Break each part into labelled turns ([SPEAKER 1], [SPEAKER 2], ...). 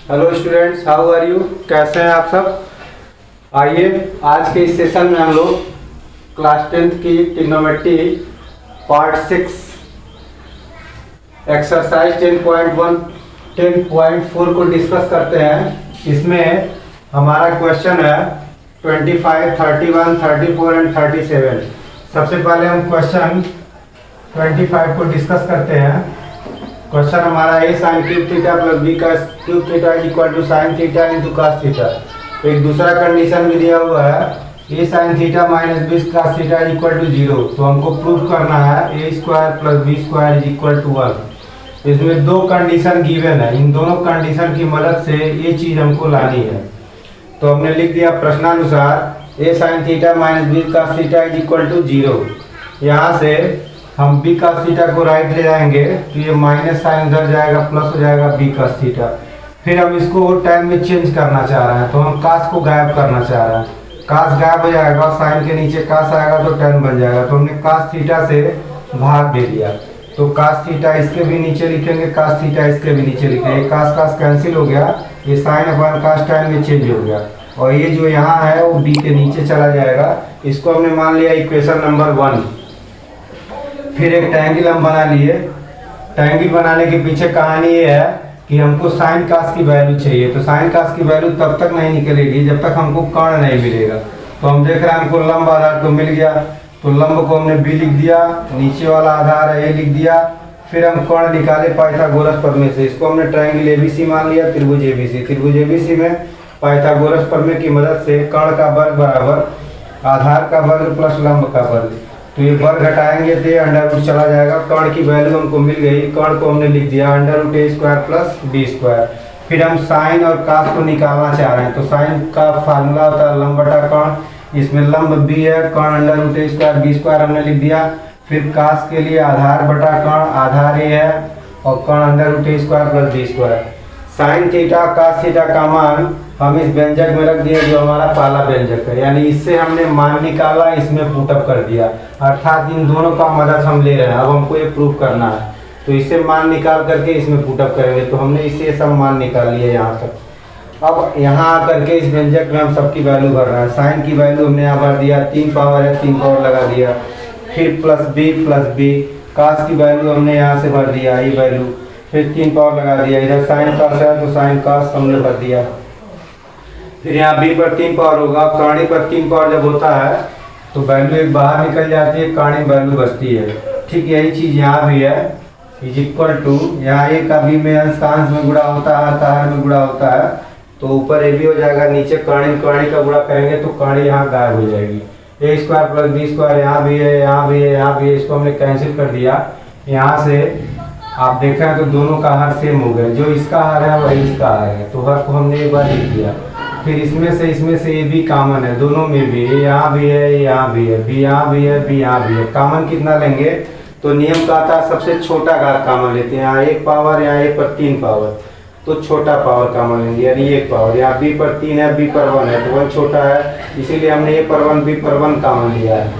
[SPEAKER 1] Hello students, how are you? कैसे हैं आप सब? आइए आज के इस सेशन में हम लोग क्लास 10th की ट्रिग्नोमेट्री पार्ट 6 एक्सरसाइज 10.1 10.4 को डिस्कस करते हैं। इसमें हमारा क्वेश्चन है 25, 31, 34 एंड 37। सबसे पहले हम क्वेश्चन 25 को डिस्कस करते हैं। क्वेश्चन हमारा A sine cube theta plus B का cube theta equal to sine theta into cos theta. तो एक दूसरा कंडीशन भी दिया हुआ है A sine theta minus B cos theta equal to 0। तो हमको प्रूव करना है A square plus B square is equal to 1। इसमें दो कंडीशन गिवन है, इन दोनों कंडीशन की मदद से ये चीज हमको लानी है। तो हमने लिख दिया प्रश्नानुसार A sine theta minus B cos theta is equal to 0। यहाँ से हम बी कास थीटा को राइट ले जाएंगे तो ये माइनस साइन उधर जाएगा, प्लस हो जाएगा बी कास थीटा। फिर हम इसको टाइम में चेंज करना चाह रहे हैं तो हम कास को गायब करना चाह रहे हैं। कास गायब हो जाएगा और साइन के नीचे कास आएगा तो टेन बन जाएगा। तो हमने कास थीटा से भाग दे दिया। तो कास थीटा इसके भी नीचे लिखेंगे, कास थीटा इसके भी नीचे लिखेंगे। कास कास कैंसिल हो गया, ये साइन अपन कास टाइम में चेंज हो गया और ये जो यहाँ है वो बी के नीचे चला जाएगा। इसको हमने मान लिया इक्वेशन नंबर 1। फिर एक ट्रायंगल हम बना लिए। ट्रायंगल बनाने के पीछे कहानी ये है कि हमको साइन कास की वैल्यू चाहिए। तो साइन कास की वैल्यू तब तक नहीं निकलेगी जब तक हमको कर्ण नहीं मिलेगा। तो हम देख रहे हैं हमको लंब आधार तो मिल गया, तो लंब को हमने बी लिख दिया, नीचे वाला आधार है ए लिख दिया। फिर हम कर्ण निकाले पाइथागोरस प्रमेय से। इसको हमने ट्रायंगल एबीसी मान लिया, त्रिभुज एबीसी। त्रिभुज एबीसी में पाइथागोरस प्रमेय की मदद से कर्ण का वर्ग बराबर आधार का वर्ग प्लस लंब का वर्ग। तो ये वर्ग घटाएंगे तो अंडर रूट चला जाएगा। कर्ण की वैल्यू हमको मिल गई, कर्ण को हमने लिख दिया under root A square plus B square. फिर हम साइन और कास को निकालना चाह रहे हैं। तो साइन का फार्मूला होता है लंब बटा कर्ण। इसमें लंब बी है, कर्ण under root A square B square हमने लिख दिया। फिर कास के लिए आधार बटा कर्ण, आधार ए है और कर्ण under root A square plus B square. Sine theta cos theta का मान हम इस व्यंजक में रख दिए जो हमारा पहला व्यंजक है, यानी इससे हमने मान निकाला, इसमें पुटअप कर दिया। अर्थात इन दोनों का मदद हम ले रहे हैं। अब हमको ये प्रूफ करना है तो इससे मान निकाल करके इसमें पुटअप करेंगे। तो हमने इससे सब मान निकाल लिए यहाँ तक। अब यहाँ आकर के इस व्यंजक में हम सबकी वैल्यू भर रहे हैं। साइन की वैल्यू हमने यहाँ भर दिया, 3 पावर है 3 पावर लगा दिया। फिर प्लस बी। कास की वैल्यू हमने यहाँ से भर दिया ये वैल्यू, फिर 3 पावर लगा दिया। इधर साइन कास है तो साइन कास हमने भर दिया। फिर यहाँ बी पर 3 पावर होगा। कर्ण पर 3 पावर जब होता है तो वैल्यू एक बाहर निकल जाती है, कर्ण वैल्यू बचती है। ठीक यही चीज यहाँ भी है, इज इक्वल टू यहाँ ए का बी में अंश का अंश में गुणा होता है, हर में गुणा होता है। तो ऊपर ए भी हो जाएगा, नीचे कर्ण का गुणा करेंगे तो कर्ण यहाँ गायब हो जाएगी। ए स्क्वायर प्लस बी स्क्वायर यहाँ भी है, यहाँ भी है, यहाँ भी है। इसको हमने कैंसिल कर दिया। यहाँ से आप देख रहे हैं तो दोनों का हर सेम हो गया, जो इसका हर है वही इसका हर है। तो हर को हमने एक बार लिख दिया। फिर इसमें से ये भी कॉमन है, दोनों में भी। ये यहाँ भी है, ये यहाँ भी है, बी यहाँ भी है, बी यहाँ भी है। कॉमन कितना लेंगे तो नियम का था सबसे छोटा घात कॉमन लेते हैं। यहाँ 1 पावर, यहाँ ए पर 3 पावर, तो छोटा पावर कॉमन लेंगे यानी 1 पावर। यहाँ बी पर 3 है, बी पर 1 है तो 1 छोटा है, इसीलिए हमने ए पर 1 बी पर 1 कॉमन लिया है।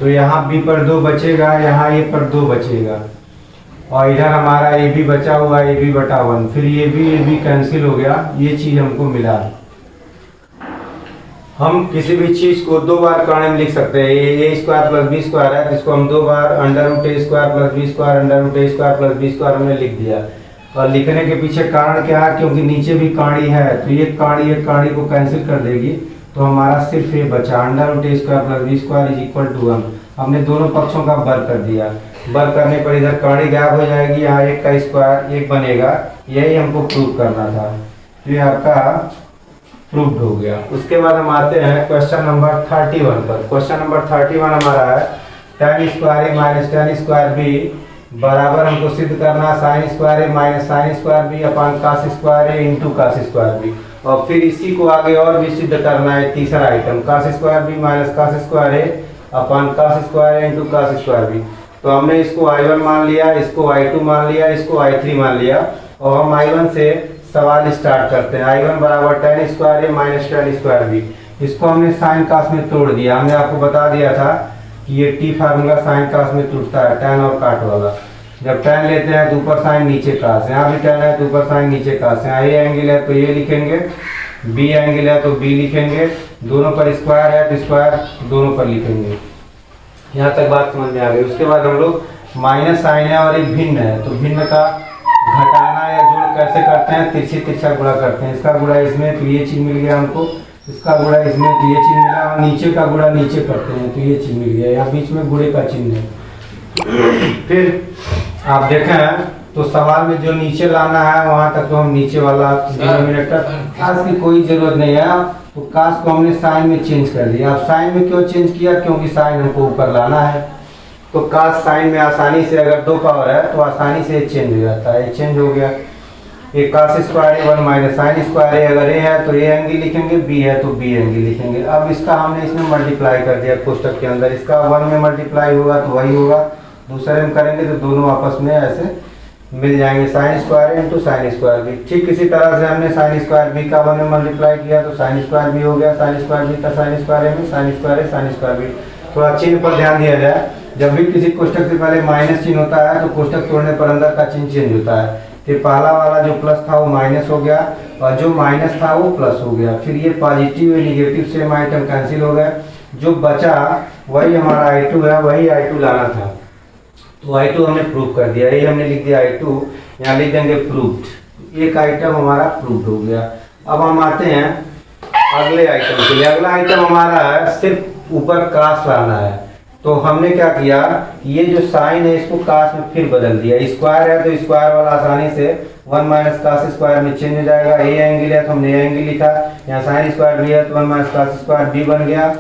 [SPEAKER 1] तो यहाँ बी पर 2 बचेगा, यहाँ ए पर 2 बचेगा और इधर हमारा ए बी बचा हुआ ए बी बटा 1। फिर ये भी कैंसिल हो गया, ये चीज हमको मिला। हम किसी भी चीज को 2 बार कर्ण में लिख सकते हैं। A square plus B square है, इसको हम 2 बार under root A square plus B square under root A square plus B square हमने लिख दिया। और लिखने के पीछे कारण क्या है, क्योंकि नीचे भी काणी है तो ये काणी को कैंसिल कर देगी। तो हमारा सिर्फ ये बचा under root A square plus B square is equal to 1। हमने दोनों पक्षों का वर्ग कर दिया। वर्ग करने पर इधर काणी गायब हो जाएगी, यहाँ 1 का स्क्वायर 1 बनेगा। यही हमको प्रूव करना था, तो ये आपका प्रूव्ड हो गया। उसके बाद हम आते हैं क्वेश्चन नंबर 31 पर। क्वेश्चन नंबर 31 हमारा है tan square A minus tan square B बराबर हमको सिद्ध करना sine square A minus sine square B upon cos square A into cos square B. और फिर इसी को आगे और भी सिद्ध करना है। तीसरा item cos square B minus cos square A upon cos square A into cos square B. तो हमने इसको I1 मान लिया, इसको I2 मान लिया, इसको I3 मान लिया और हम I1 से सवाल स्टार्ट करते हैं। I1 बराबर tan square A minus tan square B. इसको हमने साइन कास में तोड़ दिया। हमने आपको बता दिया था कि ये टी फार्मूला साइन कास में टूटता है, tan और काट वाला। जब tan लेते हैं तो ऊपर साइन नीचे कास, यहाँ भी tan है तो ऊपर साइन नीचे कास, यहाँ ए एंगल है तो ये लिखेंगे, बी एंगल है तो बी लिखेंगे, दोनों पर स्क्वायर है तो स्क्वायर दोनों पर लिखेंगे। यहाँ तक बात समझ में आ गई। उसके बाद हम लोग माइनस साइन है और एक भिन्न है, तो भिन्न का घटाना या जोड़ कैसे करते हैं, तिरछी तिरछा गुणा करते हैं। इसका गुणा इसमें तो ये चीज़ मिल गया हमको, इसका गुणा इसमें तो ये चीज़ मिला, और नीचे का गुणा नीचे करते हैं तो ये चीज़ मिल गया। यहाँ बीच में गुणे का चिन्ह है। फिर आप देखें तो सवाल में जो नीचे लाना है वहाँ तक तो हम नीचे वाला डिनोमिनेटर, कास की कोई ज़रूरत नहीं है, तो कास को हमने साइन में चेंज कर दिया। अब साइन में क्यों चेंज किया, क्योंकि साइन हमको ऊपर लाना है, तो कास साइन में आसानी से, अगर 2 पावर है तो आसानी से चेंज हो जाता है, चेंज हो गया। ये कास स्क्वायर ए 1 माइनस साइन स्क्वायर ए, अगर ए है तो ए एंगल लिखेंगे, बी है तो बी एंगल लिखेंगे। अब इसका हमने इसमें मल्टीप्लाई कर दिया कोष्टक के अंदर, इसका 1 में मल्टीप्लाई होगा तो वही होगा, दूसरे में करेंगे तो दोनों आपस में ऐसे मिल जाएंगे, sine square into sine square B. ठीक इसी तरह से हमने साइन स्क्वायर बी का 1 में मल्टीप्लाई किया तो साइन स्क्वायर बी हो गया, साइन स्क्वायर बी का साइन स्क्वायर ए में, साइन स्क्वायर ए साइन स्क्वायर बी। थोड़ा चिन्ह पर ध्यान दिया जाए, जब भी किसी कोष्टक से पहले माइनस चिन्ह होता है तो कोष्टक तोड़ने पर अंदर का चिन्ह चेंज होता है। फिर पहला वाला जो प्लस था वो माइनस हो गया, और जो माइनस था वो प्लस हो गया। फिर ये पॉजिटिव और निगेटिव सेम आइटम कैंसिल हो गए, जो बचा वही हमारा I2 है, वही I2 लाना था, तो I2 हमने प्रूव कर दिया। ये हमने लिख दिया I2, यहाँ लिख देंगे प्रूव्ड। एक आइटम हमारा प्रूव्ड हो गया। अब हम आते हैं अगले आइटम के लिए। अगला आइटम हमारा है सिर्फ ऊपर कास लाना है, तो हमने क्या किया, ये जो साइन है इसको कास में फिर बदल दिया। स्क्वायर है तो स्क्वायर वाला आसानी से 1 माइनस कास स्क्वायर में चेंज हो जाएगा। ए एंगल है तो हमने ए एंगल लिखा, यहाँ साइन स्क्वायर भी है तो 1 माइनस कास स्क्वायर बी बन गया।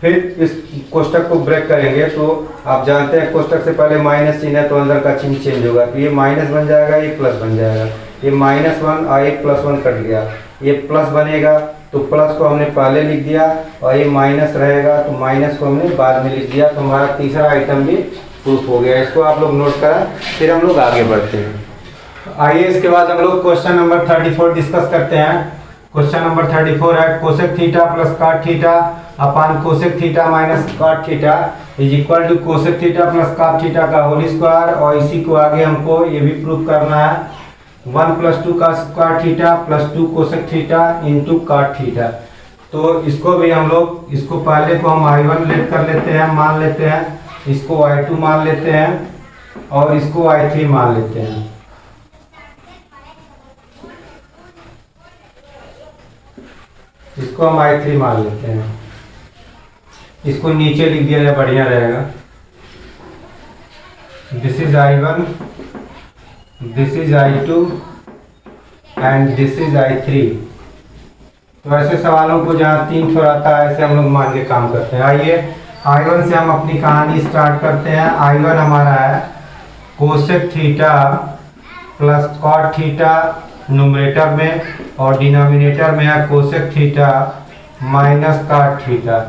[SPEAKER 1] फिर इस कोष्टक को ब्रेक करेंगे तो आप जानते हैं कोष्टक से पहले माइनस चिन्ह है तो अंदर का चिन्ह चेंज होगा, तो ये माइनस बन जाएगा, ये प्लस बन जाएगा। ये -1 और एक +1 कट गया, ये प्लस बनेगा तो प्लस को हमने पहले लिख दिया, और ये माइनस रहेगा तो माइनस को हमने बाद में लिख दिया। तो हमारा तीसरा आइटम भी प्रूफ हो गया। इसको आप लोग नोट करें, फिर हम लोग आगे बढ़ते हैं। आइए इसके बाद हम लोग क्वेश्चन नंबर 34 डिस्कस करते हैं। क्वेश्चन नंबर 34 है cosec theta plus cot theta upon cosec theta minus cot theta is equal to cosec theta plus cot theta का होल स्क्वायर। और इसी को आगे हमको ये भी प्रूफ करना है 1 + 2 का square theta plus 2 cosec theta into cot theta. तो इसको भी हम लोग, इसको पहले को हम I1 लेट कर लेते हैं, मान लेते हैं, इसको I2 मान लेते हैं, और इसको I3 मान लेते हैं। इसको हम I3 मान लेते हैं, इसको नीचे लिख दिया जाए बढ़िया रहेगा। This is I1, this is I2 and this is I3। तो ऐसे सवालों को जहाँ 3 छोर आता है ऐसे हम लोग मान के काम करते हैं। आइए I1 से हम अपनी कहानी स्टार्ट करते हैं। I1 हमारा है cosec theta plus cot theta numerator में, और डिनोमिनेटर में है cosec theta minus cot theta.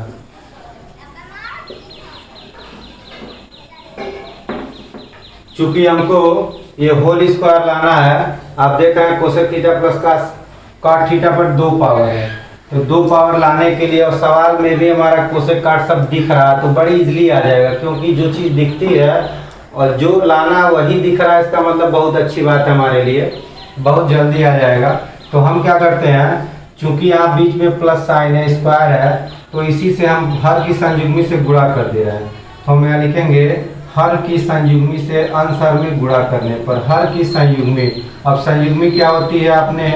[SPEAKER 1] चूंकि हमको ये होल स्क्वायर लाना है, आप देख रहे हैं cosec theta plus cot theta पर 2 पावर है, तो 2 पावर लाने के लिए, और सवाल में भी हमारा कोसेक कॉट सब दिख रहा है तो बड़ी इजीली आ जाएगा, क्योंकि जो चीज़ दिखती है और जो लाना वही दिख रहा है, इसका मतलब बहुत अच्छी बात है हमारे लिए, बहुत जल्दी आ जाएगा। तो हम क्या करते हैं, चूंकि यहाँ बीच में प्लस साइन है, स्क्वायर है, तो इसी से हम हर की संयुग्मी से गुणा कर दे रहे हैं। तो हम यहाँ लिखेंगे हर की संयुग्मी से अंश में गुणा करने पर, हर की संयुग्मी। अब संयुग्मी क्या होती है, आपने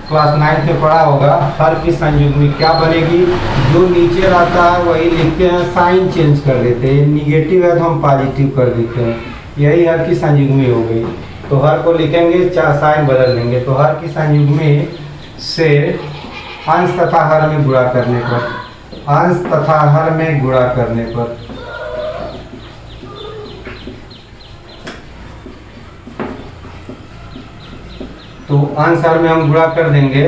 [SPEAKER 1] क्लास 9 में पढ़ा होगा। हर की संयुग्मी क्या बनेगी, जो नीचे रहता है वही लिखते हैं, साइन चेंज कर देते हैं, निगेटिव है तो हम पॉजिटिव कर देते हैं, यही हर की संयुग्मी हो गई। तो हर को लिखेंगे, साइन बदल देंगे, तो हर की संयुग्मी से अंश तथा हर में गुणा करने पर, अंश तथा हर में गुणा करने पर, तो अंश हर में हम गुणा कर देंगे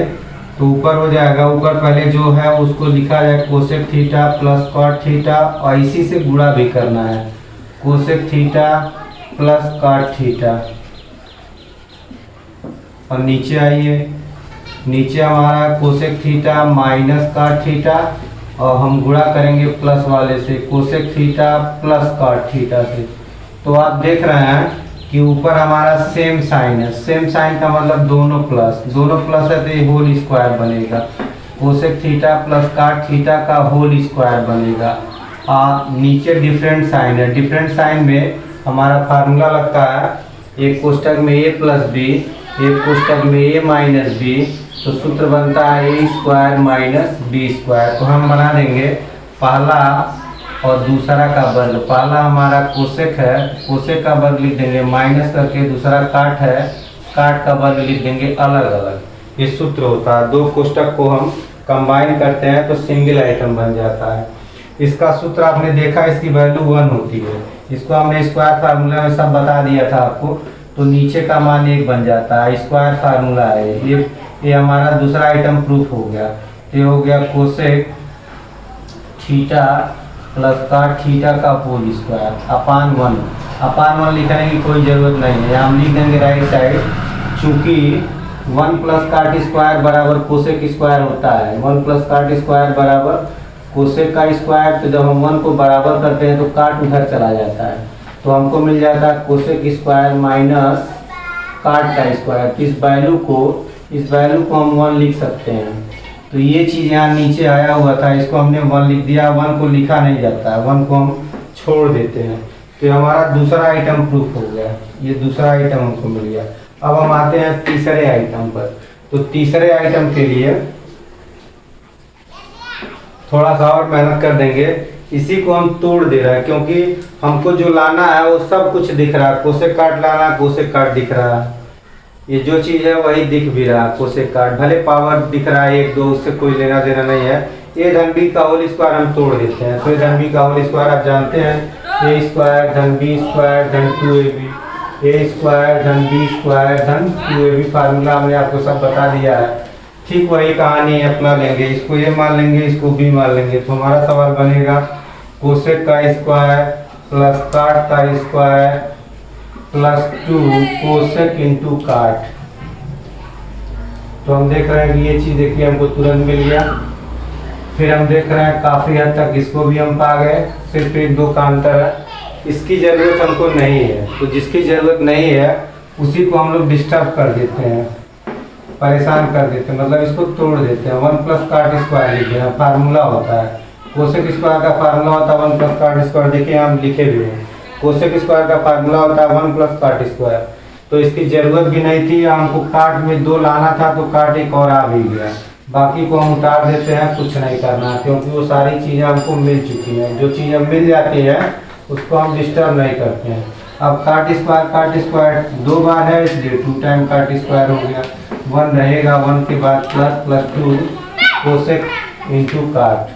[SPEAKER 1] तो ऊपर हो जाएगा। ऊपर पहले जो है उसको लिखा जाए cosec theta plus cot theta, और इसी से गुणा भी करना है, cosec theta plus cot theta. और नीचे आइए, नीचे हमारा cosec theta minus cot theta, और हम गुणा करेंगे प्लस वाले से, cosec theta plus cot theta से। तो आप देख रहे हैं कि ऊपर हमारा सेम साइन है, सेम साइन का मतलब दोनों प्लस है तो ये होल स्क्वायर बनेगा, कोसेक थीटा प्लस काट थीटा का होल स्क्वायर बनेगा। नीचे डिफरेंट साइन है, डिफरेंट साइन में हमारा फार्मूला लगता है एक कोष्टक में a प्लस बी, एक कोष्टक में a माइनस बी, तो सूत्र बनता है a square minus B square. तो हम बना देंगे पहला और दूसरा का वर्ग, पहला हमारा कोसेक है, कोसेक का वर्ग लिख देंगे माइनस करके, दूसरा काट है, काट का वर्ग लिख देंगे अलग अलग। ये सूत्र होता है, दो कोष्टक को हम कंबाइन करते हैं तो सिंगल आइटम बन जाता है। इसका सूत्र आपने देखा, इसकी वैल्यू 1 होती है, इसको हमने स्क्वायर फार्मूला में सब बता दिया था आपको, तो नीचे का मान 1 बन जाता है, स्क्वायर फार्मूला है ये हमारा दूसरा आइटम प्रूफ हो गया। ये हो गया कोसेक थीटा प्लस काट थीटा का होल स्क्वायर अपान 1 लिखने की कोई ज़रूरत नहीं है, हम लिख देंगे राइट साइड, चूँकि 1 प्लस काट स्क्वायर बराबर कोसेक स्क्वायर होता है, 1 प्लस काट स्क्वायर बराबर कोसेक का स्क्वायर, तो जब हम 1 को बराबर करते हैं तो काट उधर चला जाता है, तो हमको मिल जाता है कोसेक स्क्वायर माइनस काट का स्क्वायर। इस वैल्यू को हम 1 लिख सकते हैं। तो ये चीज़ यहाँ नीचे आया हुआ था, इसको हमने 1 लिख दिया, 1 को लिखा नहीं जाता है, 1 को हम छोड़ देते हैं। तो हमारा दूसरा आइटम प्रूफ हो गया, ये दूसरा आइटम हमको मिल गया। अब हम आते हैं तीसरे आइटम पर। तो तीसरे आइटम के लिए थोड़ा सा और मेहनत कर देंगे, इसी को हम तोड़ दे रहे हैं क्योंकि हमको जो लाना है वो सब कुछ दिख रहा है, कोसेक काट लाना, कोसेक काट दिख रहा है, ये जो चीज़ है वही दिख भी रहा है, कोसेक काट भले पावर दिख रहा है 1 2, उससे कोई लेना देना नहीं है। ए धन बी का होल स्क्वायर हम तोड़ देते हैं, तो ए धन बी का होल स्क्वायर आप जानते हैं, ए स्क्वायर धन बी स्क्वायर धन 2ab, ए स्क्वायर धन बी स्क्वायर धन 2ab, फार्मूला हमने आपको सब बता दिया है। ठीक वही कहानी अपना लेंगे, इसको ए मान लेंगे, इसको बी मान लेंगे, तो हमारा सवाल बनेगा कोसेक का स्क्वायर प्लस काट का स्क्वायर प्लस 2 कोसेक इंटू काट। तो हम देख रहे हैं कि ये चीज़ देखिए हमको तुरंत मिल गया। फिर हम देख रहे हैं काफ़ी हद तक इसको भी हम पा गए, सिर्फ 1 2 का अंतर है, इसकी ज़रूरत हमको नहीं है, तो जिसकी ज़रूरत नहीं है उसी को हम लोग डिस्टर्ब कर देते हैं, परेशान कर देते हैं, मतलब इसको तोड़ देते हैं। 1 प्लस काट स्क्वायर लिखे हैं, फार्मूला होता है कोसेक स्क्वायर का फार्मूला होता है 1 प्लस काट स्क्वायर, देखिए हम लिखे भी हैं, कोसेक स्क्वायर का फार्मूला होता है 1 प्लस काट स्क्वायर। तो इसकी ज़रूरत भी नहीं थी, हमको काट में 2 लाना था तो काट एक और आ भी गया, बाकी को हम उतार देते हैं, कुछ नहीं करना क्योंकि वो सारी चीज़ें हमको मिल चुकी हैं, जो चीज़ें मिल जाती हैं उसको हम डिस्टर्ब नहीं करते हैं। अब काट स्क्वायर 2 बार है इसलिए 2 टाइम काट स्क्वायर हो गया, 1 रहेगा, 1 के बाद प्लस 2 कोसेक इंटू काट,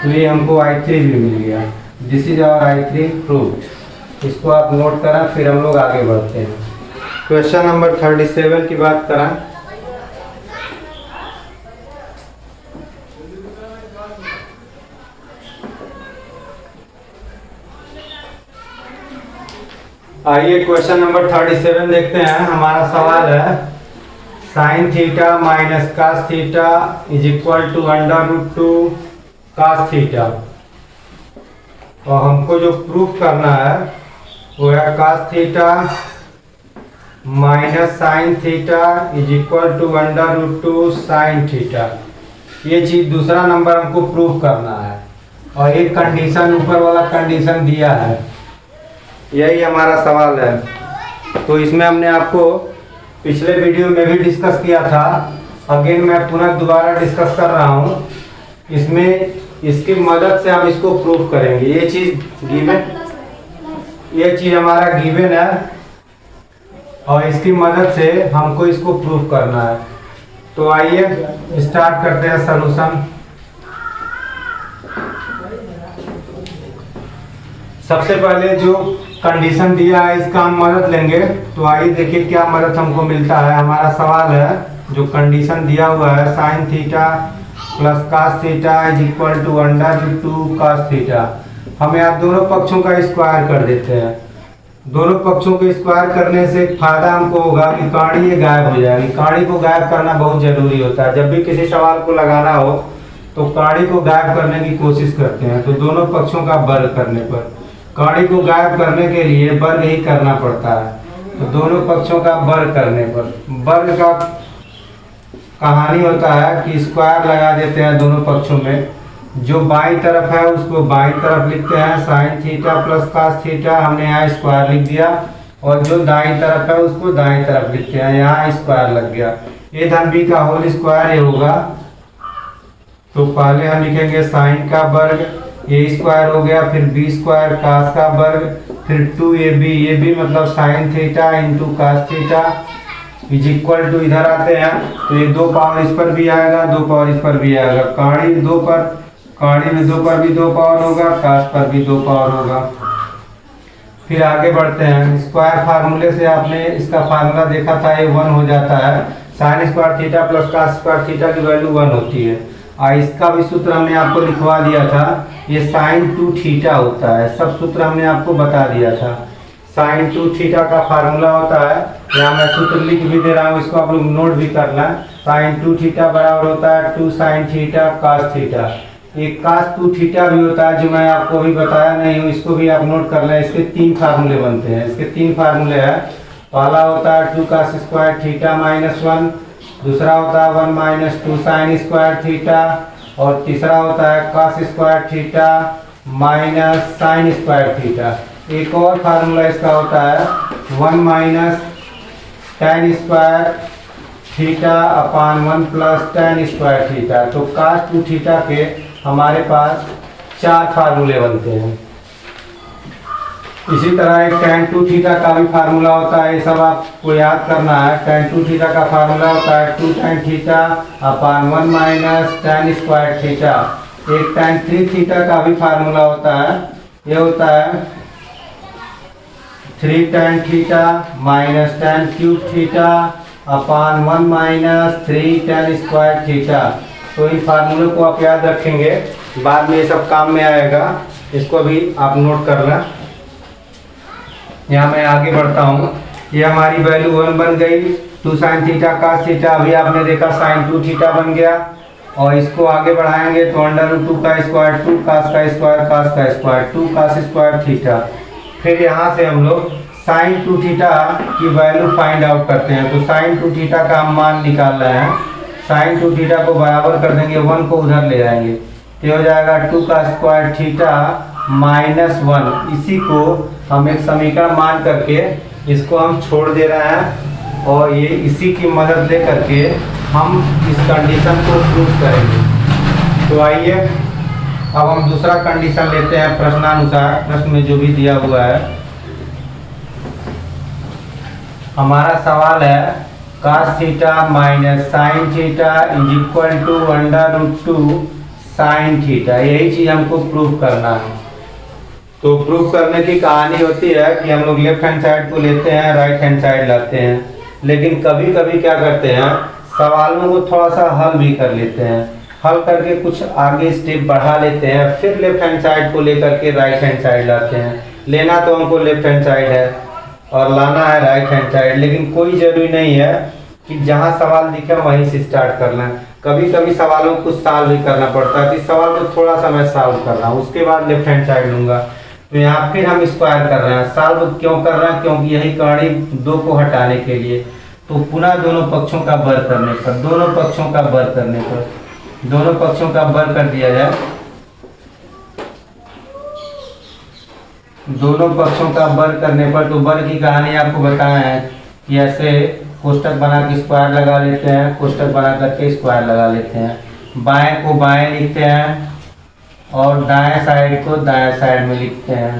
[SPEAKER 1] तो ये हमको I3 भी मिल गया। This is our I3 proof. इसको आप नोट करें, फिर हम लोग आगे बढ़ते हैं। क्वेश्चन नंबर 37 की बात करें। आइए क्वेश्चन नंबर 37 देखते हैं। हमारा सवाल है sine theta minus cos theta is equal to √2 cos theta, और हमको जो प्रूफ करना है वो है cos theta minus sine theta is equal to √2 sine theta. ये चीज़ दूसरा नंबर हमको प्रूफ करना है, और एक कंडीशन ऊपर वाला कंडीशन दिया है, यही हमारा सवाल है। तो इसमें हमने आपको पिछले वीडियो में भी डिस्कस किया था, अगेन मैं पुनः दोबारा डिस्कस कर रहा हूँ। इसमें इसकी मदद से हम इसको प्रूफ करेंगे। ये चीज़ गिवन, ये चीज़ हमारा गिवन है और इसकी मदद से हमको इसको प्रूफ करना है। तो आइए स्टार्ट करते हैं सॉल्यूशन। सबसे पहले जो कंडीशन दिया है इसका हम मदद लेंगे। तो आइए देखिए क्या मदद हमको मिलता है। हमारा सवाल है जो कंडीशन दिया हुआ है sine theta plus cos theta is equal to √2 cos theta. हम यहाँ दोनों पक्षों का स्क्वायर कर देते हैं। दोनों पक्षों को स्क्वायर करने से फायदा हमको होगा कि कहानी ये गायब हो जाएगी। कहानी को गायब करना बहुत जरूरी होता है। जब भी किसी सवाल को लगाना हो तो कहानी को गायब करने की कोशिश करते हैं, तो दोनों पक्षों का वर्ग करने पर। कौड़ी को गायब करने के लिए वर्ग ही करना पड़ता है। तो दोनों पक्षों का वर्ग करने पर वर्ग का कहानी होता है कि स्क्वायर लगा देते हैं दोनों पक्षों में। जो बाईं तरफ है उसको बाईं तरफ लिखते हैं sign theta plus cos theta, हमने यहाँ स्क्वायर लिख दिया। और जो दाईं तरफ है उसको दाईं तरफ लिखते हैं, यहाँ स्क्वायर लग गया। ए धन बी का होल स्क्वायर ये होगा। तो पहले हम लिखेंगे साइन का वर्ग, ए स्क्वायर हो गया, फिर बी स्क्वायर कॉस का वर्ग, फिर 2ab, ये भी मतलब sine theta into cos theta is equal to, इधर आते हैं तो ये 2 पावर इस पर भी आएगा, 2 पावर इस पर भी आएगा। कौड़ी में 2 पर भी 2 पावर होगा, कॉस पर भी 2 पावर होगा। फिर आगे बढ़ते हैं। स्क्वायर फार्मूले से आपने इसका फार्मूला देखा था, ये 1 हो जाता है। Sign square theta plus cos square theta की वैल्यू 1 होती है। और इसका भी सूत्र हमने आपको लिखवा दिया था, ये साइन 2 थीटा होता है। सब सूत्र हमने आपको बता दिया था। साइन 2 थीटा का फार्मूला होता है, यहाँ मैं सूत्र लिख भी दे रहा हूँ, इसको आप लोग नोट भी करना। साइन 2 थीटा बराबर होता है 2 साइन थीटा कॉस थीटा। एक कॉस 2 थीटा भी होता है जो मैं आपको अभी बताया नहीं हूँ, इसको भी आप नोट कर लें। इसके 3 फार्मूले बनते हैं। इसके 3 फार्मूले हैं। पहला होता है 2 कॉस स्क्वायर थीटा माइनस 1, दूसरा होता है 1 माइनस 2 साइन स्क्वायर थीटा, और तीसरा होता है cos square theta minus sine square theta. एक और फार्मूला इसका होता है 1 minus tan square theta upon 1 plus tan square theta. तो cos 2 थीटा के हमारे पास 4 फार्मूले बनते हैं। इसी तरह एक tan 2 थीटा का भी फार्मूला होता है, ये सब आपको याद करना है। tan 2 थीटा का फार्मूला होता है 2 tan theta upon 1 minus tan square theta. एक tan 3 थीटा का भी फार्मूला होता है, ये होता है 3 tan theta minus tan cube theta upon 1 minus 3 tan square theta. तो इन फार्मूलों को आप याद रखेंगे, बाद में ये सब काम में आएगा। इसको भी आप नोट कर लें। यहाँ मैं आगे बढ़ता हूँ। ये हमारी वैल्यू 1 बन गई। 2 साइन थीटा कॉस थीटा, अभी आपने देखा साइन 2 थीटा बन गया। और इसको आगे बढ़ाएंगे तो √2 का स्क्वायर 2 कॉस का स्क्वायर कॉस का स्क्वायर 2 कॉस स्क्वायर थीटा। फिर यहाँ से हम लोग साइन 2 थीटा की वैल्यू फाइंड आउट करते हैं। तो साइन 2 थीटा का हम मान निकाल रहे हैं। साइन 2 थीटा को बराबर कर देंगे, 1 को उधर ले आएंगे, तो हो जाएगा 2 का स्क्वायर थीटा माइनस 1। इसी को हम एक समीकरण मान करके इसको हम छोड़ दे रहे हैं, और ये इसी की मदद ले करके हम इस कंडीशन को प्रूव करेंगे। तो आइए अब हम दूसरा कंडीशन लेते हैं प्रश्नानुसार। प्रश्न में जो भी दिया हुआ है, हमारा सवाल है cos theta minus sine theta is equal to √2 sine theta. यही चीज हमको प्रूव करना है। तो प्रूव करने की कहानी होती है कि हम लोग लेफ्ट हैंड साइड को लेते हैं, राइट हैंड साइड लाते हैं। लेकिन कभी कभी क्या करते हैं, सवालों को थोड़ा सा हल भी कर लेते हैं। हल करके कुछ आगे स्टेप बढ़ा लेते हैं, फिर लेफ्ट हैंड साइड को लेकर के राइट हैंड साइड लाते हैं। लेना तो हमको लेफ्ट हैंड साइड है और लाना है राइट हैंड साइड, लेकिन कोई जरूरी नहीं है कि जहाँ सवाल दिखे वहीं से स्टार्ट करना है। कभी कभी सवालों को सॉल्व भी करना पड़ता है। इस सवाल को थोड़ा सा मैं सॉल्व कर रहा हूँ, उसके बाद लेफ्ट हैंड साइड लूँगा। तो यहाँ फिर हम स्क्वायर कर रहे हैं। सॉल्व क्यों कर रहे हैं? क्योंकि यही कहानी 2 को हटाने के लिए। तो पुनः दोनों पक्षों का वर्ग करने पर, दोनों पक्षों का वर्ग करने पर, दोनों पक्षों का वर्ग कर दिया जाए। दोनों पक्षों का वर्ग करने पर, तो वर्ग की कहानी आपको बताया है कि ऐसे कोष्टक बना के स्क्वायर लगा लेते हैं, कोष्टक बना करके स्क्वायर लगा लेते हैं। बाएं को बाएं लिखते हैं और दाएं साइड को दाएं साइड में लिखते हैं।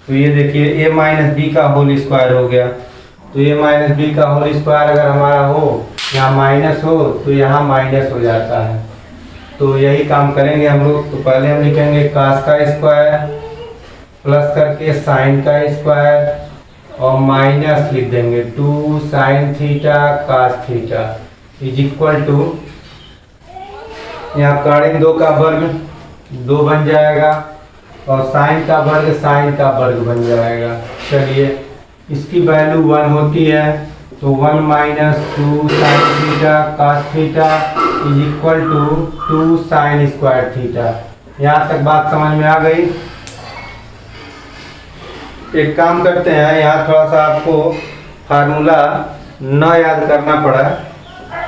[SPEAKER 1] तो ये देखिए a माइनस बी का होल स्क्वायर हो गया। तो a माइनस बी का होल स्क्वायर अगर हमारा हो, यहाँ माइनस हो तो यहाँ माइनस हो जाता है। तो यही काम करेंगे हम लोग। तो पहले हम लिखेंगे cos का स्क्वायर प्लस करके साइन का स्क्वायर और माइनस लिख देंगे 2 sine theta cos theta is equal to, यहाँ कॉर्डिन 2 का वर्ग 2 बन जाएगा और साइन का वर्ग बन जाएगा। चलिए इसकी वैल्यू 1 होती है तो 1 minus 2 sine theta cos theta is equal to 2 sine square theta. यहाँ तक बात समझ में आ गई। एक काम करते हैं, यहाँ थोड़ा सा आपको फार्मूला न याद करना पड़ा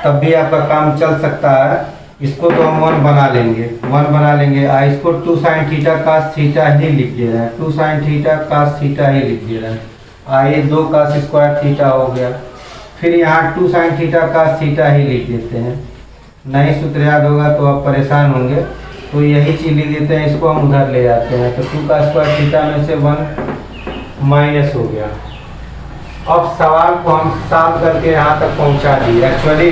[SPEAKER 1] तब भी आपका काम चल सकता है। इसको तो हम 1 बना लेंगे, 1 बना लेंगे। इसको 2 साइन थीटा कॉस थीटा ही लिख दे रहे हैं, 2 साइन थीटा कॉस थीटा ही लिख दे रहे हैं। ये 2 कॉस स्क्वायर थीटा हो गया। फिर यहाँ 2 साइन थीटा कॉस थीटा ही लिख देते हैं। नहीं सूत्र याद होगा तो आप परेशान होंगे, तो यही चीज़ लिख देते हैं। इसको हम उधर ले जाते हैं, तो 2 का स्क्वायर थीटा में से 1 माइनस हो गया। अब सवाल को हम सॉल्व करके यहाँ तक पहुँचा दिए। एक्चुअली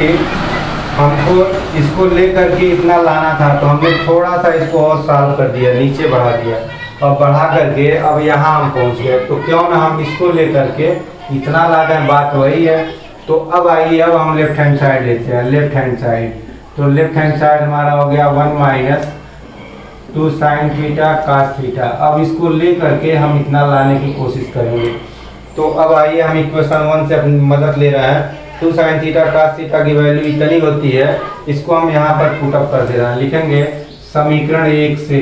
[SPEAKER 1] हमको इसको लेकर के इतना लाना था, तो हमने थोड़ा सा इसको और सॉल्व कर दिया, नीचे बढ़ा दिया और बढ़ा करके अब यहाँ हम पहुँच गए। तो क्यों ना हम इसको लेकर के इतना ला दें, बात वही है। तो अब आइए, अब हम लेफ्ट हैंड साइड लेते हैं, लेफ्ट हैंड साइड। तो लेफ्ट हैंड साइड हमारा हो गया 1 minus 2 sine theta cos theta. अब इसको ले करके हम इतना लाने की कोशिश करेंगे। तो अब आइए, हम इक्वेशन 1 से अपनी मदद ले रहे हैं। 2 साइन थीटा कॉस थीटा की वैल्यू इतनी होती है, इसको हम यहाँ पर पुटअप कर दे रहे हैं। लिखेंगे समीकरण 1 से,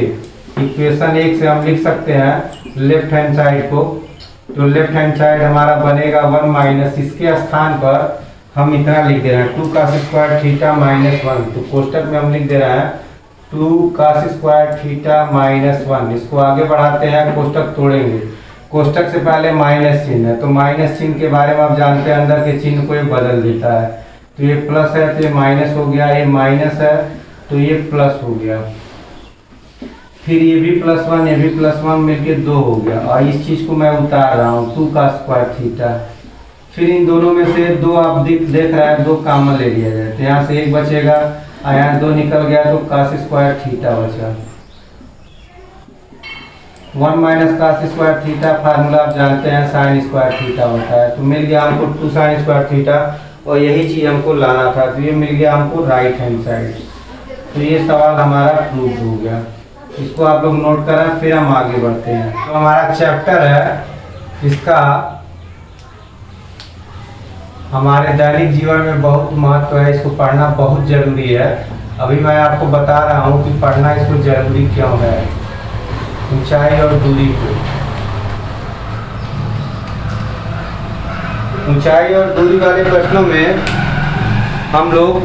[SPEAKER 1] इक्वेशन 1 से हम लिख सकते हैं लेफ्ट हैंड साइड को। तो लेफ्ट हैंड साइड हमारा बनेगा 1 माइनस, इसके स्थान पर हम इतना लिख दे रहे हैं 2 कॉस स्क्वायर थीटा माइनस 1। तो कोष्टक में हम लिख दे रहे हैं 2 कॉस स्क्वायर थीटा माइनस 1। इसको आगे बढ़ाते हैं, कोष्टक तोड़ेंगे। कोष्टक से पहले माइनस चिन्ह है, तो माइनस चिन्ह के बारे में आप जानते हैं, अंदर के चिन्ह को ये बदल देता है। तो ये प्लस है तो ये माइनस हो गया, ये माइनस है तो ये प्लस हो गया। फिर ये भी +1 ये भी +1 मिलके 2 हो गया। और इस चीज़ को मैं उतार रहा हूँ 2 का स्क्वायर थीटा। फिर इन दोनों में से 2 आप देख रहे हैं, 2 कॉमन ले लिया जाए, तो यहाँ से 1 बचेगा और यहाँ 2 निकल गया, तो कॉस स्क्वायर थीटा बचा। 1 minus cos square theta formula आप जानते हैं, साइन स्क्वायर थीटा होता है। तो मिल गया हमको 2 साइन स्क्वायर थीटा, और यही चीज़ हमको लाना था, तो ये मिल गया हमको राइट हैंड साइड। तो ये सवाल हमारा प्रूव हो गया। इसको आप लोग नोट करें, फिर हम आगे बढ़ते हैं। तो हमारा चैप्टर है, इसका हमारे दैनिक जीवन में बहुत महत्व है, इसको पढ़ना बहुत जरूरी है। अभी मैं आपको बता रहा हूँ कि पढ़ना इसको जरूरी क्यों है। ऊंचाई और दूरी को, ऊंचाई और दूरी वाले प्रश्नों में हम लोग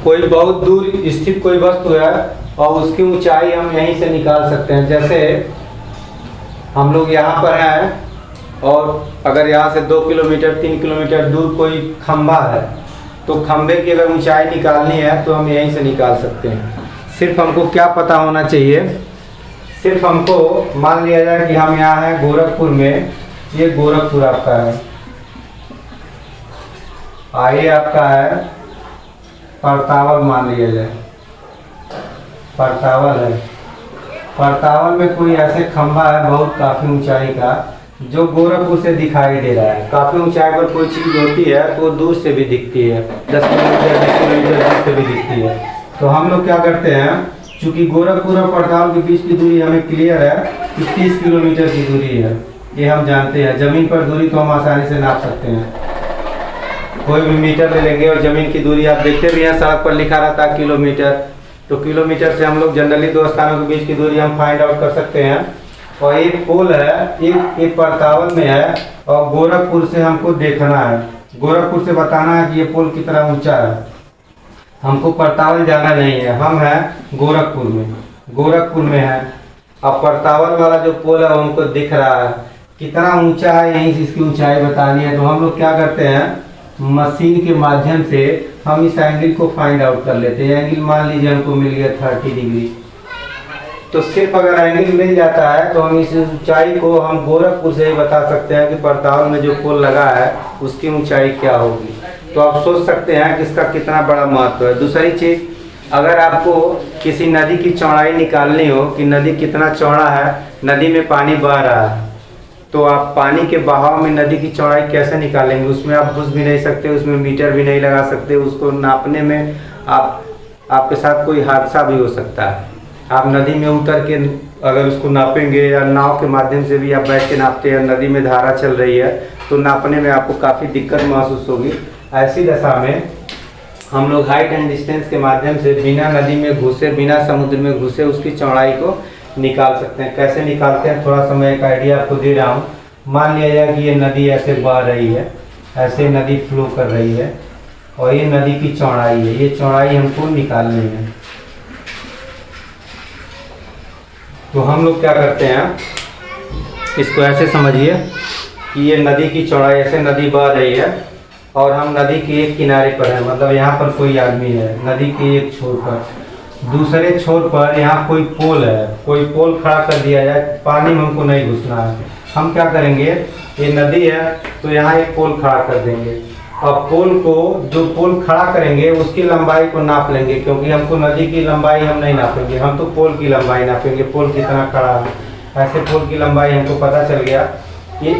[SPEAKER 1] कोई बहुत दूर स्थित कोई वस्तु है और उसकी ऊंचाई हम यहीं से निकाल सकते हैं। जैसे हम लोग यहाँ पर हैं और अगर यहाँ से 2 किलोमीटर 3 किलोमीटर दूर कोई खंभा है, तो खंभे की अगर ऊंचाई निकालनी है तो हम यहीं से निकाल सकते हैं। सिर्फ हमको क्या पता होना चाहिए, सिर्फ हमको मान लिया जाए कि हम यहाँ हैं गोरखपुर में, ये गोरखपुर आपका है, ये आपका है परतावल, मान लिया जाए परतावल है। परतावल में कोई ऐसे खंभा है बहुत काफ़ी ऊंचाई का, जो गोरखपुर से दिखाई दे रहा है। काफ़ी ऊंचाई पर कोई चीज़ होती है तो दूर से भी दिखती है, 10 किलोमीटर 20 किलोमीटर दूर से भी दिखती है। तो हम लोग क्या करते हैं, चूँकि गोरखपुर और परतावल के बीच की दूरी हमें क्लियर है कि 30 किलोमीटर की दूरी है, ये हम जानते हैं। ज़मीन पर दूरी तो हम आसानी से नाप सकते हैं, कोई भी मीटर ले लेंगे और ज़मीन की दूरी आप देखते भी हैं, सड़क पर लिखा रहता है किलोमीटर, तो किलोमीटर से हम लोग जनरली 2 स्थानों के बीच की दूरी हम फाइंड आउट कर सकते हैं। और एक पोल है, एक परतावल में है और गोरखपुर से हमको देखना है, गोरखपुर से बताना है कि ये पोल कितना ऊंचा है। हमको परतावल जाना नहीं है, हम हैं गोरखपुर में है। अब परतावल वाला जो पोल है वो हमको दिख रहा है, कितना ऊंचा है, यहीं से इसकी ऊंचाई बतानी है। तो हम लोग क्या करते हैं, मशीन के माध्यम से हम इस एंगल को फाइंड आउट कर लेते हैं। एंगल मान लीजिए हमको मिल गया 30 डिग्री। तो सिर्फ अगर एंगल मिल जाता है तो हम इस ऊंचाई को हम गोरखपुर से ही बता सकते हैं कि परतावल में जो पोल लगा है उसकी ऊंचाई क्या होगी। तो आप सोच सकते हैं कि इसका कितना बड़ा महत्व है। दूसरी चीज़, अगर आपको किसी नदी की चौड़ाई निकालनी हो कि नदी कितना चौड़ा है, नदी में पानी बह रहा है, तो आप पानी के बहाव में नदी की चौड़ाई कैसे निकालेंगे। उसमें आप घुस भी नहीं सकते, उसमें मीटर भी नहीं लगा सकते, उसको नापने में आपके साथ कोई हादसा भी हो सकता है। आप नदी में उतर के अगर उसको नापेंगे या नाव के माध्यम से भी आप बैठ के नापते हैं, नदी में धारा चल रही है तो नापने में आपको काफ़ी दिक्कत महसूस होगी। ऐसी दशा में हम लोग हाइट एंड डिस्टेंस के माध्यम से बिना नदी में घुसे, बिना समुद्र में घुसे उसकी चौड़ाई को निकाल सकते हैं। कैसे निकालते हैं, थोड़ा सा मैं एक आइडिया आपको दे रहा हूँ। मान लिया जाए कि ये नदी ऐसे बह रही है, ऐसे नदी फ्लो कर रही है और ये नदी की चौड़ाई है, ये चौड़ाई हमको निकालनी है। तो हम लोग क्या करते हैं, इसको ऐसे समझिए कि ये नदी की चौड़ाई, ऐसे नदी बह रही है और हम नदी के एक किनारे पर है, मतलब यहाँ पर कोई आदमी है नदी के एक छोर पर। दूसरे छोर पर यहाँ कोई पोल है, कोई पोल खड़ा कर दिया जाए, पानी में हमको नहीं घुसना है। हम क्या करेंगे, ये नदी है तो यहाँ एक पोल खड़ा कर देंगे और पोल को, जो पोल खड़ा करेंगे उसकी लंबाई को नाप लेंगे, क्योंकि हमको नदी की लंबाई हम नहीं नापेंगे, हम तो पोल की लंबाई नापेंगे, पोल कितना खड़ा है। ऐसे पोल की लंबाई हमको पता चल गया, ये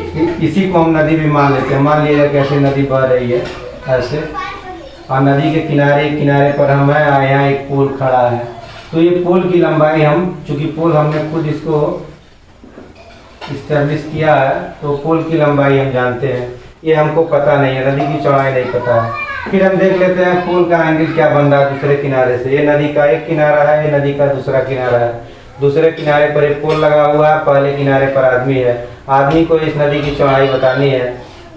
[SPEAKER 1] इसी को हम नदी भी मान लेते हैं। मान लीजिए कैसे नदी बह रही है ऐसे, और नदी के किनारे पर हम है, यहाँ एक पोल खड़ा है। तो ये पोल की लंबाई हम, चूँकि पोल हमने खुद इसको इस्टेब्लिश किया है तो पोल की लंबाई हम जानते हैं, ये हमको पता नहीं है, नदी की चौड़ाई नहीं पता है। फिर हम देख लेते हैं पोल का एंगल क्या बन रहा है दूसरे किनारे से। ये नदी का एक किनारा है, ये नदी का दूसरा किनारा है। दूसरे किनारे पर एक पोल लगा हुआ है, पहले किनारे पर आदमी है, आदमी को इस नदी की चौड़ाई बतानी है।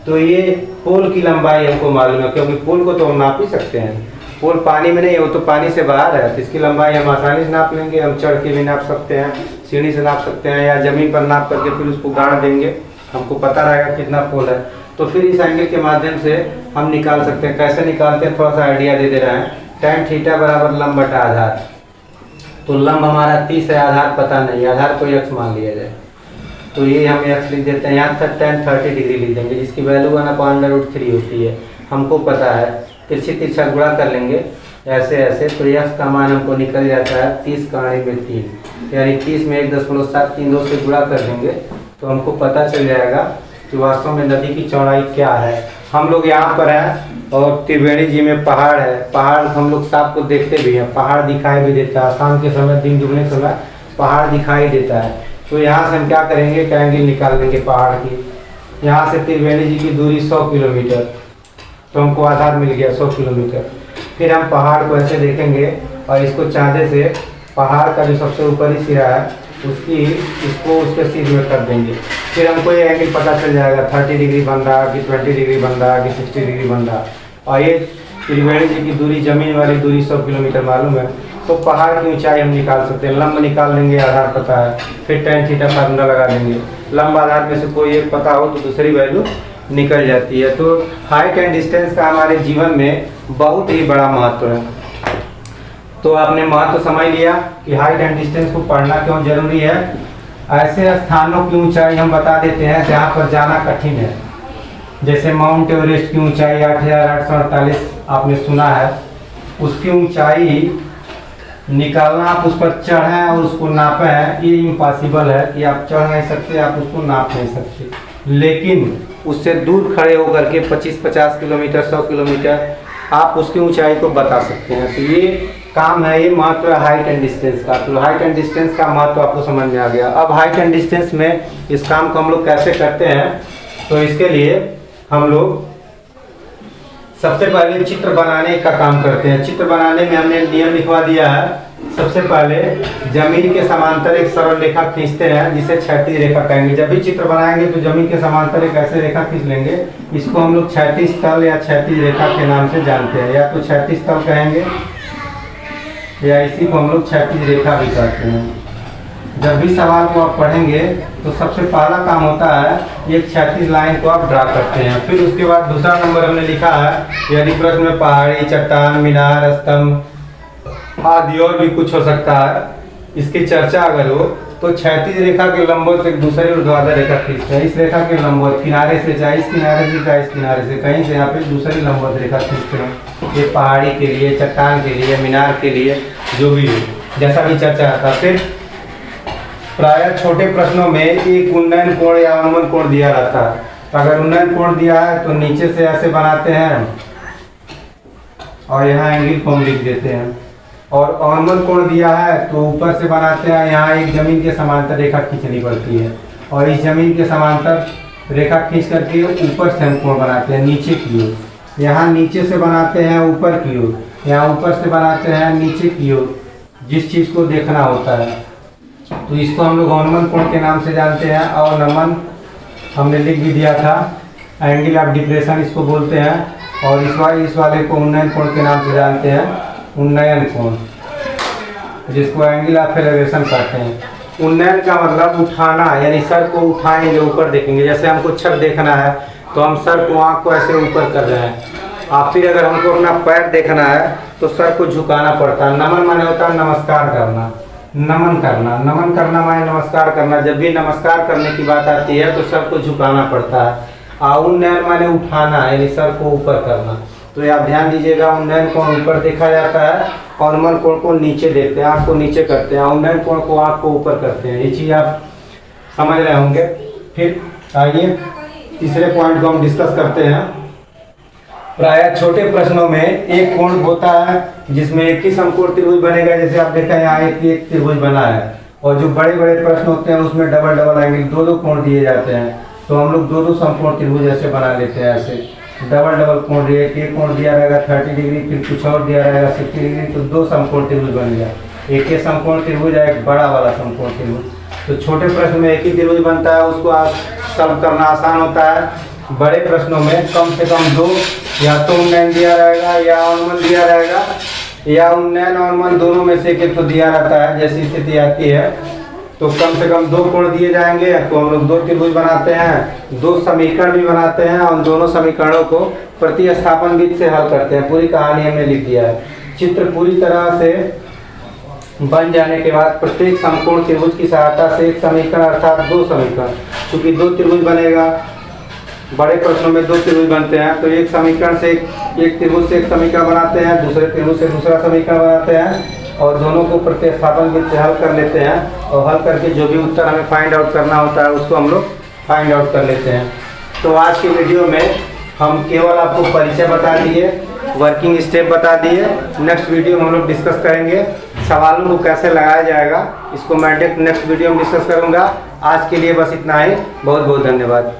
[SPEAKER 1] तो ये पोल की लंबाई हमको मालूम है, क्योंकि पोल को तो हम नाप ही सकते हैं। पोल पानी में नहीं है, वो तो पानी से बाहर है, तो इसकी लंबाई हम आसानी से नाप लेंगे। हम चढ़ के भी नाप सकते हैं, सीढ़ी से नाप सकते हैं, या ज़मीन पर नाप करके फिर उसको गाड़ देंगे, हमको पता रहेगा कितना पोल है। तो फिर इस एंगल के माध्यम से हम निकाल सकते हैं। कैसे निकालते हैं, थोड़ा सा आइडिया दे रहे हैं। tan थीटा बराबर लंब बटा आधार। तो लंब हमारा 30 है, आधार पता नहीं, आधार को x मान लिया जाए, तो ये हम x लिख देते हैं। यहाँ तक tan 30 डिग्री लिख देंगे, जिसकी वैल्यू 1/√3 होती है, हमको पता है। तिरछी तिरछा गुणा कर लेंगे ऐसे ऐसे, तो x का मान हमको निकल जाता है 30 का 3, यानी 30 में 1.732 से गुणा कर देंगे तो हमको पता चल जाएगा कि वास्तव में नदी की चौड़ाई क्या है। हम लोग यहाँ पर हैं और त्रिवेणी जी में पहाड़ है, पहाड़ हम लोग साफ को देखते भी हैं, पहाड़ दिखाई भी देता है, शाम के समय, दिन डूबने समय पहाड़ दिखाई देता है। तो यहाँ से हम क्या करेंगे, एंगल निकाल लेंगे पहाड़ की। यहाँ से त्रिवेणी जी की दूरी 100 किलोमीटर, तो हमको आधार मिल गया 100 किलोमीटर। फिर हम पहाड़ को ऐसे देखेंगे और इसको चाँदे से पहाड़ का जो सबसे ऊपरी सिरा है इसको उसके सिर में कर देंगे। फिर हमको ये एंगल पता चल जाएगा 30 डिग्री बन रहा है कि 20 डिग्री बन रहा है कि 60 डिग्री बन रहा है। और ये त्रिवेणी जी की दूरी, जमीन वाली दूरी 100 किलोमीटर मालूम है, तो पहाड़ की ऊंचाई हम निकाल सकते हैं। लंब निकाल लेंगे, आधार पता है, फिर tan थीटा फार्मूला लगा देंगे। लंब आधार में से कोई एक पता हो तो दूसरी वैल्यू निकल जाती है। तो हाइट एंड डिस्टेंस का हमारे जीवन में बहुत ही बड़ा महत्व है। तो आपने महत्व समझ लिया कि हाइट एंड डिस्टेंस को पढ़ना क्यों जरूरी है। ऐसे स्थानों की ऊंचाई हम बता देते हैं जहाँ पर जाना कठिन है, जैसे माउंट एवरेस्ट की ऊंचाई 8848 आपने सुना है। उसकी ऊंचाई निकालना, आप उस पर चढ़ें और उसको नापें, ये इम्पॉसिबल है कि आप चढ़ नहीं सकते, आप उसको नाप नहीं सकते। लेकिन उससे दूर खड़े होकर के 25-50 किलोमीटर, 100 किलोमीटर आप उसकी ऊंचाई को बता सकते हैं। तो ये काम है, ये महत्व है हाइट एंड डिस्टेंस का। तो हाइट एंड डिस्टेंस का महत्व आपको समझ में आ गया। अब हाइट एंड डिस्टेंस में इस काम को हम लोग कैसे करते हैं, तो इसके लिए हम लोग सबसे पहले चित्र बनाने का काम करते हैं। चित्र बनाने में हमने नियम लिखवा दिया है। सबसे पहले जमीन के समांतर एक सरल रेखा खींचते हैं, जिसे क्षैतिज रेखा कहेंगे। जब भी चित्र बनाएंगे तो जमीन के समांतर एक ऐसे रेखा खींच लेंगे, इसको हम लोग क्षैतिज तल या क्षैतिज रेखा के नाम से जानते हैं। या तो क्षैतिज तल कहेंगे या इसी को हम लोग क्षैतिज रेखा भी कहते हैं। जब भी सवाल को आप पढ़ेंगे तो सबसे पहला काम होता है एक क्षैतिज लाइन को आप ड्रा करते हैं। फिर उसके बाद दूसरा नंबर हमने लिखा है, यदि प्रश्न में पहाड़ी, चट्टान, मीनार, स्तंभ आदि और भी कुछ हो सकता है, इसकी चर्चा अगर हो तो क्षैतिज रेखा के लंबवत एक दूसरी ऊर्ध्वाधर रेखा खींचते हैं। इस रेखा के लंबवत किनारे से, चाहे इस किनारे से चाहे इस किनारे से, कहीं से यहाँ पे दूसरी लंबवत रेखा खींचते हैं। ये पहाड़ी के लिए, चट्टान के लिए, मीनार के लिए, जो भी हो, जैसा भी चर्चा आता। फिर प्रायः छोटे प्रश्नों में एक उन्नयन कोण या अवनमन कोण दिया रहता है। अगर उन्नयन कोण दिया है तो नीचे से ऐसे बनाते हैं और यहाँ एंगल को हम लिख देते हैं। और ऑर्मल कोण दिया है तो ऊपर से बनाते हैं, यहाँ एक जमीन के समांतर रेखा खींचनी पड़ती है और इस जमीन के समांतर रेखा खींच करके ऊपर से हम कोण बनाते हैं नीचे की ओर। यहाँ नीचे से बनाते हैं ऊपर की ओर, यहाँ ऊपर से बनाते हैं नीचे की ओर, जिस चीज़ को देखना होता है। तो इसको हम लोग ऑर्मल कोण के नाम से जानते हैं। और नमन हमने लिख भी दिया था, एंगल ऑफ डिप्रेशन इसको बोलते हैं। और इस वाले को उन्नयन कोण के नाम से जानते हैं, उन्नयन कोण, जिसको एंगल ऑफ एलिवेशन कहते हैं। उन्नयन का मतलब उठाना, यानी सर को उठाएंगे, ऊपर देखेंगे। जैसे हमको छत देखना है तो हम सर को, आँख को ऐसे ऊपर कर रहे हैं। और फिर अगर हमको अपना पैर देखना है तो सर को झुकाना पड़ता है। नमन माने होता है नमस्कार करना, नमन करना। नमन करना माने नमस्कार करना। जब भी नमस्कार करने की बात आती है तो सर को झुकाना पड़ता है। और उन्नयन माने उठाना, यानी सर को ऊपर करना। तो ये आप ध्यान दीजिएगा, उन्नयन कोण ऊपर देखा जाता है, ऑर्मल कोण को नीचे देखते हैं, आँख को नीचे करते हैं। उन्नयन कोण को आँख को ऊपर करते हैं। ये चीज़ आप समझ रहे होंगे। फिर आइए तीसरे पॉइंट को हम डिस्कस करते हैं। प्रायः छोटे प्रश्नों में एक कोण होता है जिसमें एक ही समकोण त्रिभुज बनेगा। जैसे आप देखा यहाँ एक त्रिभुज बना है। और जो बड़े बड़े प्रश्न होते हैं उसमें डबल डबल एंगल, दो कोण दिए जाते हैं। तो हम लोग दो समकोण त्रिभुज ऐसे बना लेते हैं। ऐसे डबल डबल कोण, एक कोण दिया रहेगा 30 डिग्री, फिर कुछ और दिया रहेगा 60 डिग्री, तो दो समकोण त्रिभुज बन गया। एक ही समकोण त्रिभुज है, एक बड़ा वाला समकोण त्रिभुज। तो छोटे प्रश्न में एक ही त्रिभुज बनता है, उसको आप सॉल्व करना आसान होता है। बड़े प्रश्नों में कम से कम दो, या तो उन्नयन दिया रहेगा या ऑर्मल दिया रहेगा, या उन्नयन ऑर्मल दोनों में से एक तो दिया रहता है। जैसी स्थिति आती है तो कम से कम दो कोण दिए जाएंगे, तो हम लोग दो त्रिभुज बनाते हैं, दो समीकरण भी बनाते हैं और दोनों समीकरणों को प्रतिस्थापन विधि से हल करते हैं। पूरी कहानी हमने लिख दिया है। चित्र पूरी तरह से बन जाने के बाद प्रत्येक समकोण त्रिभुज की सहायता से एक समीकरण अर्थात दो समीकरण, चूंकि दो त्रिभुज बनेगा, बड़े प्रश्नों में दो त्रिभुज बनते हैं, तो एक समीकरण से एक त्रिभुज से एक समीकरण बनाते हैं, दूसरे त्रिभुज से दूसरा समीकरण बनाते हैं और दोनों को प्रतिस्थापन विधि से हल कर लेते हैं। और हल करके जो भी उत्तर हमें फाइंड आउट करना होता है उसको हम लोग फाइंड आउट कर लेते हैं। तो आज की वीडियो में हम केवल आपको परिचय बता दिए, वर्किंग स्टेप बता दिए। नेक्स्ट वीडियो में हम लोग डिस्कस करेंगे सवालों को कैसे लगाया जाएगा, इसको मैं नेक्स्ट वीडियो में डिस्कस करूँगा। आज के लिए बस इतना ही। बहुत बहुत धन्यवाद।